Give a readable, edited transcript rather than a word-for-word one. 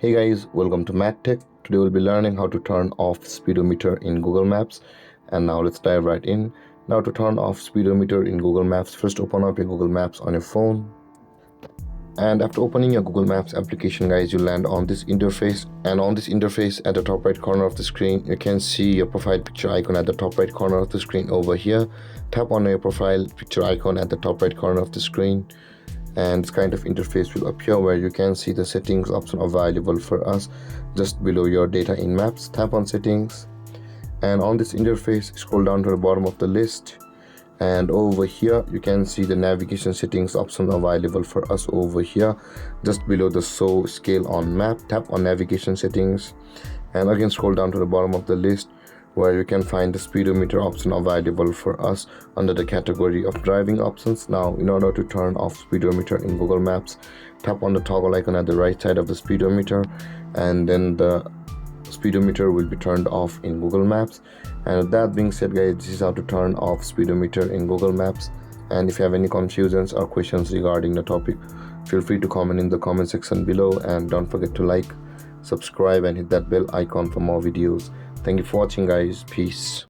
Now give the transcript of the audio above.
Hey guys, welcome to MadTech. Today we'll be learning how to turn off speedometer in Google Maps. And now let's dive right in. Now to turn off speedometer in Google Maps, first open up your Google Maps on your phone. And after opening your Google Maps application, guys, you land on this interface. And on this interface, at the top right corner of the screen, you can see your profile picture icon at the top right corner of the screen over here. Tap on your profile picture icon at the top right corner of the screen. And this kind of interface will appear where you can see the settings option available for us just below your data in maps. Tap on settings, and on this interface scroll down to the bottom of the list, and over here you can see the navigation settings option available for us over here just below the show scale on map. Tap on navigation settings, and again scroll down to the bottom of the list where you can find the speedometer option available for us under the category of driving options. Now, in order to turn off speedometer in Google Maps, tap on the toggle icon at the right side of the speedometer, and then the speedometer will be turned off in Google Maps. And with that being said, guys, this is how to turn off speedometer in Google Maps. And if you have any confusions or questions regarding the topic, feel free to comment in the comment section below, and don't forget to like, subscribe, and hit that bell icon for more videos. Thank you for watching, guys. Peace.